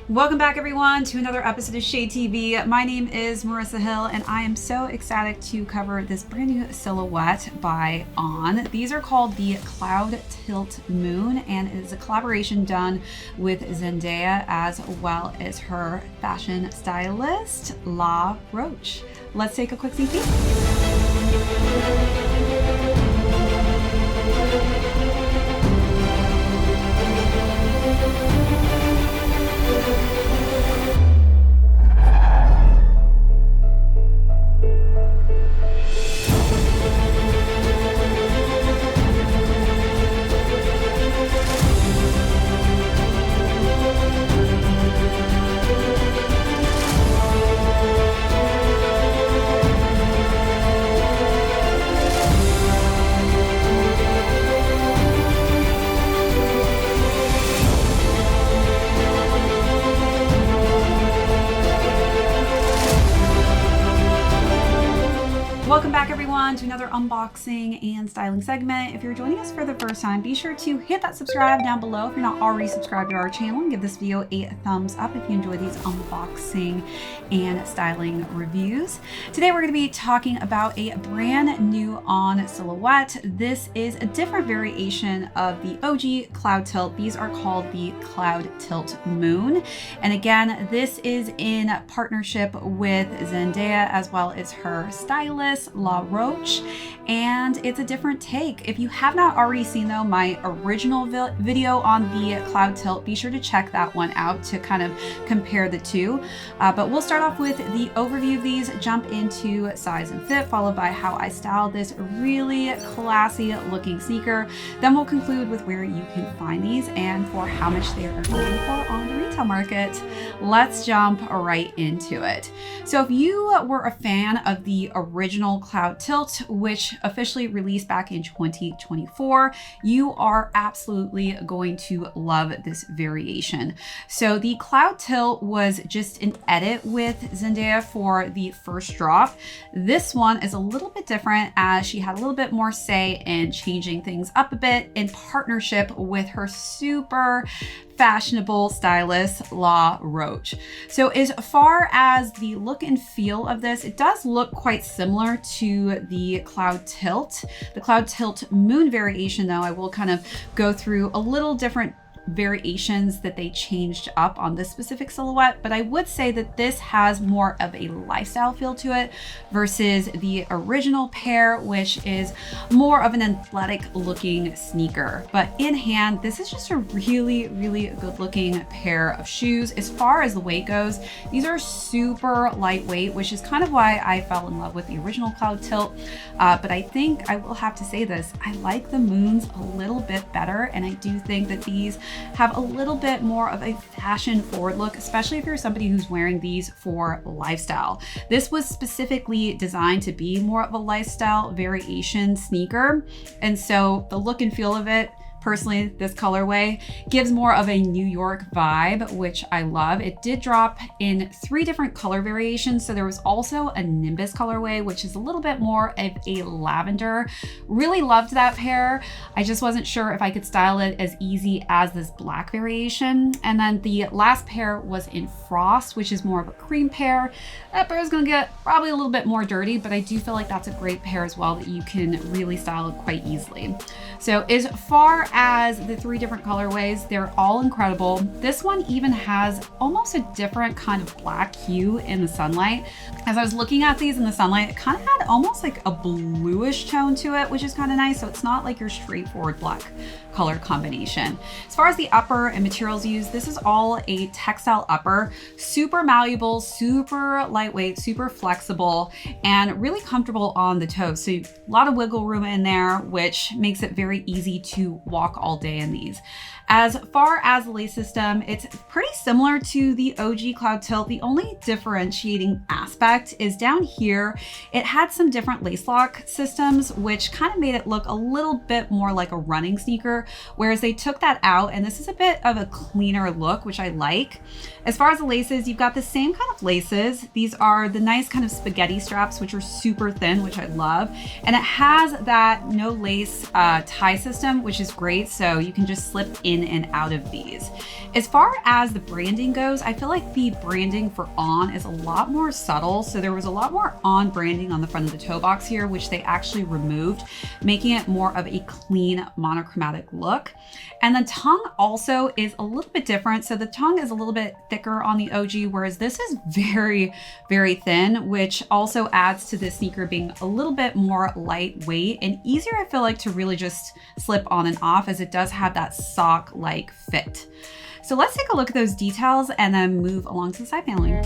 Welcome back everyone to another episode of Shade TV. My name is Marissa Hill and I am so excited to cover this brand new silhouette by On. These are called the Cloudtilt Moon and it is a collaboration done with Zendaya as well as her fashion stylist, La Roche. Let's take a quick sneak peek. Welcome back everyone to another unboxing and styling segment. If you're joining us for the first time, be sure to hit that subscribe down below if you're not already subscribed to our channel, and give this video a thumbs up if you enjoy these unboxing and styling reviews. Today we're going to be talking about a brand new On silhouette. This is a different variation of the OG Cloudtilt. These are called the Cloudtilt Moon. And again, this is in partnership with Zendaya as well as her stylist, La Roche, and it's a different take. If you have not already seen though my original video on the Cloudtilt, be sure to check that one out to kind of compare the two. But we'll start off with the overview of these, jump into size and fit, followed by how I styled this really classy looking sneaker. Then we'll conclude with where you can find these and for how much they are going for on the retail market. Let's jump right into it. So if you were a fan of the original Cloudtilt, which officially released back in 2024, you are absolutely going to love this variation. So the Cloudtilt was just an edit with Zendaya for the first drop. This one is a little bit different as she had a little bit more say in changing things up a bit in partnership with her super fashionable stylist, La Roche. So as far as the look and feel of this, it does look quite similar to the Cloudtilt. The Cloudtilt Moon variation though, I will kind of go through a little different variations that they changed up on this specific silhouette, but I would say that this has more of a lifestyle feel to it versus the original pair, which is more of an athletic looking sneaker. But in hand, this is just a really good looking pair of shoes. As far as the weight goes, these are super lightweight, which is kind of why I fell in love with the original Cloudtilt. But I think I will have to say this, I like the Moons a little bit better, and I do think that these have a little bit more of a fashion forward look, especially if you're somebody who's wearing these for lifestyle. This was specifically designed to be more of a lifestyle variation sneaker, and so the look and feel of it, personally, this colorway gives more of a New York vibe, which I love. It did drop in 3 different color variations. So there was also a Nimbus colorway, which is a little bit more of a lavender. Really loved that pair. I just wasn't sure if I could style it as easy as this black variation. And then the last pair was in Frost, which is more of a cream pair. That pair is gonna get probably a little bit more dirty, but I do feel like that's a great pair as well that you can really style quite easily. So as far as the 3 different colorways, they're all incredible. This one even has almost a different kind of black hue in the sunlight. As I was looking at these in the sunlight, it kind of had almost like a bluish tone to it, which is kind of nice. So it's not like your straightforward black color combination. As far as the upper and materials used, this is all a textile upper, super malleable, super lightweight, super flexible, and really comfortable on the toes. So a lot of wiggle room in there, which makes it very easy to walk all day in these. As far as the lace system, it's pretty similar to the OG Cloudtilt. The only differentiating aspect is down here, it had some different lace lock systems, which kind of made it look a little bit more like a running sneaker, whereas they took that out, and this is a bit of a cleaner look, which I like. As far as the laces, you've got the same kind of laces. These are the nice kind of spaghetti straps, which are super thin, which I love. And it has that no lace tie system, which is great. So you can just slip in in and out of these. As far as the branding goes, I feel like the branding for On is a lot more subtle. So there was a lot more On branding on the front of the toe box here, which they actually removed, making it more of a clean monochromatic look. And the tongue also is a little bit different. So the tongue is a little bit thicker on the OG, whereas this is very, very thin, which also adds to this sneaker being a little bit more lightweight and easier, I feel like, to really just slip on and off, as it does have that sock-like fit. So let's take a look at those details and then move along to the side paneling.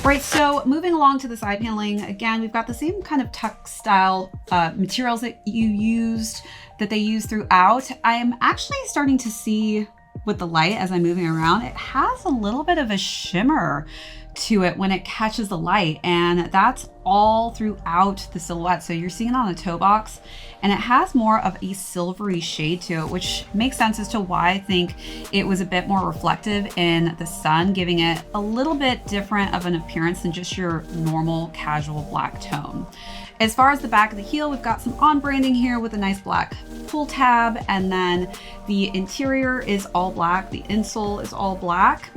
Right, so moving along to the side paneling, again, we've got the same kind of tuck style materials that they use throughout. I am actually starting to see with the light as I'm moving around, it has a little bit of a shimmer to it when it catches the light, and that's all throughout the silhouette. So you're seeing it on the toe box, and it has more of a silvery shade to it, which makes sense as to why I think it was a bit more reflective in the sun, giving it a little bit different of an appearance than just your normal casual black tone. As far as the back of the heel, we've got some On branding here with a nice black pull tab, and then the interior is all black, the insole is all black.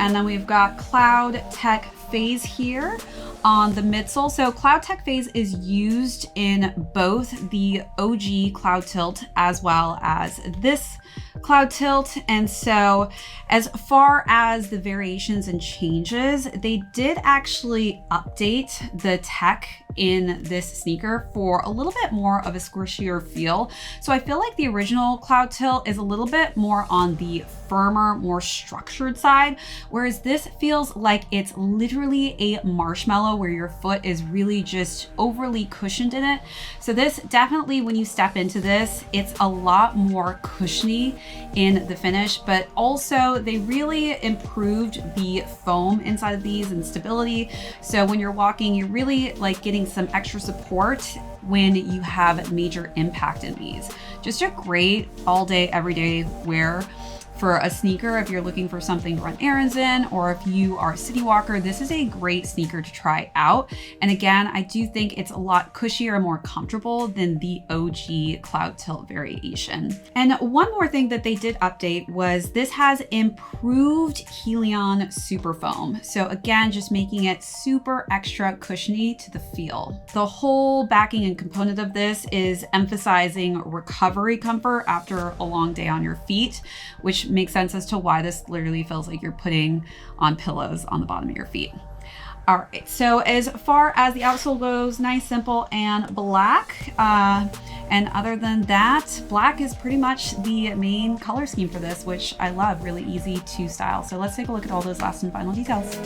And then we've got Cloudtilt Phase here on the midsole. So Cloudtilt Phase is used in both the OG Cloudtilt as well as this Cloudtilt. And so as far as the variations and changes, they did actually update the tech in this sneaker for a little bit more of a squishier feel. So I feel like the original Cloudtilt is a little bit more on the firmer, more structured side, whereas this feels like it's literally a marshmallow where your foot is really just overly cushioned in it. So this definitely, when you step into this, it's a lot more cushiony in the finish, but also they really improved the foam inside of these and stability. So when you're walking, you're really like getting some extra support when you have major impact in these. Just a great all day, everyday wear for a sneaker. If you're looking for something to run errands in, or if you are a city walker, this is a great sneaker to try out. And again, I do think it's a lot cushier and more comfortable than the OG Cloudtilt variation. And one more thing that they did update was this has improved Helion Super Foam. So again, just making it super extra cushiony to the feel. The whole backing and component of this is emphasizing recovery comfort after a long day on your feet, which makes sense as to why this literally feels like you're putting on pillows on the bottom of your feet. All right, so as far as the outsole goes, nice, simple, and black. And other than that, black is pretty much the main color scheme for this, which I love, really easy to style. So let's take a look at all those last and final details.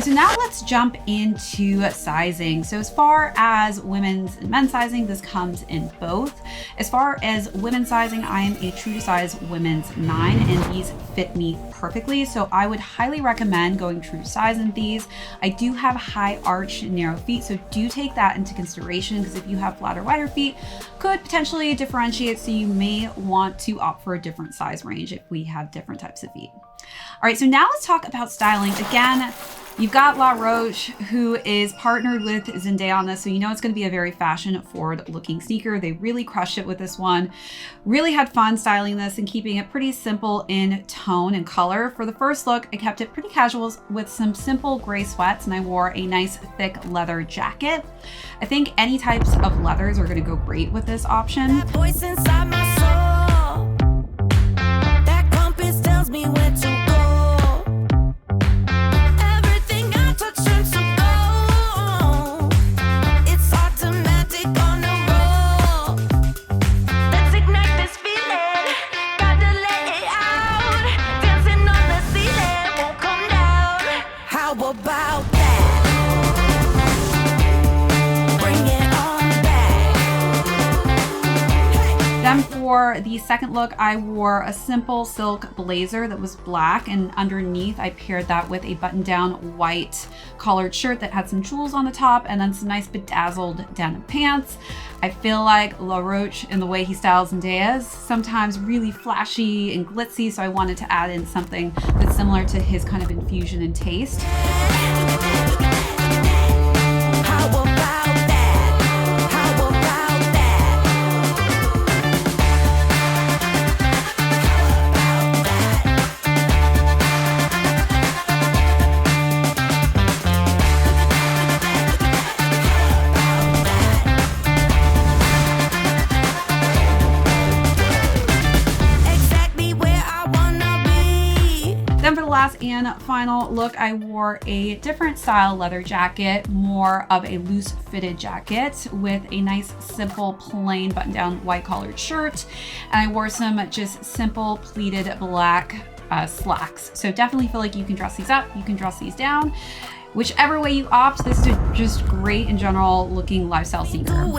So now let's jump into sizing. So as far as women's and men's sizing, this comes in both. As far as women's sizing, I am a true to size women's 9, and these fit me perfectly. So I would highly recommend going true to size in these. I do have high arch and narrow feet, so do take that into consideration, because if you have flatter, wider feet, could potentially differentiate. So you may want to opt for a different size range if we have different types of feet. All right, so now let's talk about styling. Again, you've got La Roche, who is partnered with Zendaya on this, so you know it's going to be a very fashion-forward looking sneaker. They really crushed it with this one. Really had fun styling this and keeping it pretty simple in tone and color. For the first look, I kept it pretty casual with some simple gray sweats, and I wore a nice thick leather jacket. I think any types of leathers are going to go great with this option. That voice inside my soul, that compass tells me where to go. For the second look, I wore a simple silk blazer that was black, and underneath I paired that with a button-down white collared shirt that had some jewels on the top, and then some nice bedazzled denim pants. I feel like La Roche, in the way he styles Zendaya, is sometimes really flashy and glitzy, so I wanted to add in something that's similar to his kind of infusion and taste. Then for the last and final look, I wore a different style leather jacket, more of a loose fitted jacket with a nice simple plain button down white collared shirt. And I wore some just simple pleated black slacks. So definitely feel like you can dress these up, you can dress these down. Whichever way you opt, this is just great in general looking lifestyle sneaker.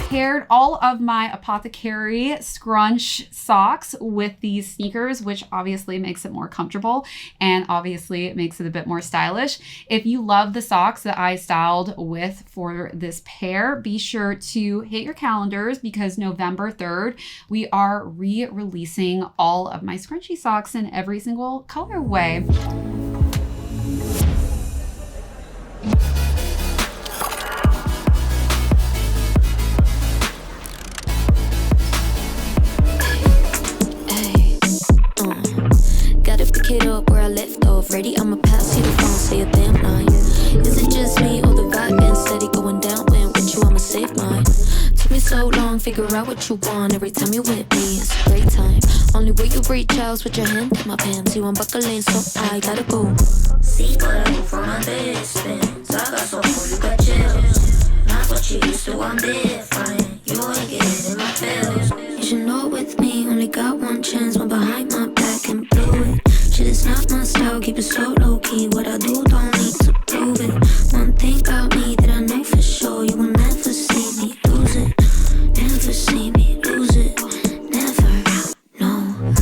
Paired all of my Apothecary scrunch socks with these sneakers, which obviously makes it more comfortable and obviously it makes it a bit more stylish. If you love the socks that I styled with for this pair, be sure to hit your calendars because November 3rd, we are re-releasing all of my scrunchy socks in every single colorway. Up where I left off, ready, I'ma pass you the phone, say a damn line. Is it just me or the vibe been steady going down? When with you, I'ma save mine. Took me so long, figure out what you want. Every time you with me, it's a great time. Only way you reach out is with your hand in my pants. You unbuckling, so I gotta go. See what I go for my best friends. I got so cool, you got chills. Not what you used to, I'm different. You ain't getting in my feels. You should know with me, only got one chance. One behind my back and blew it. Shit is not my style, keep it so low-key. What I do, don't need to prove it. One thing about me that I know for sure, you will never see me lose it. Never see me lose it. Never, no.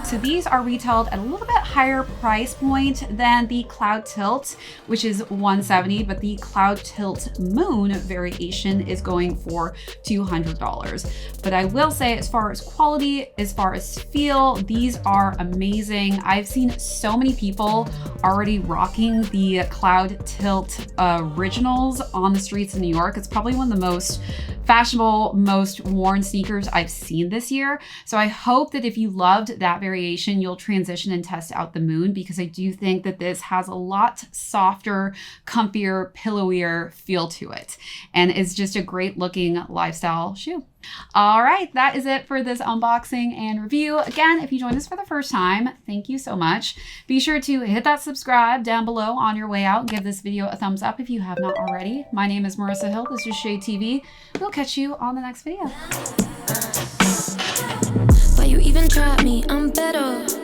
So these are retailed at a little bit higher price point than the Cloudtilt, which is $170, but the Cloudtilt Moon variation is going for $200. But I will say, as far as quality, as far as feel, these are amazing. I've seen so many people already rocking the Cloudtilt originals on the streets in New York. It's probably one of the most fashionable, most worn sneakers I've seen this year. So I hope that if you loved that variation, you'll transition and test out the Moon, because I do think that this has a lot softer, comfier, pillowier feel to it, and is just a great looking lifestyle shoe. All right, that is it for this unboxing and review. Again, if you joined us for the first time, thank you so much. Be sure to hit that subscribe down below on your way out. Give this video a thumbs up if you have not already. My name is Marissa Hill. This is Shade TV. We'll catch you on the next video. Why you even try me? I'm better.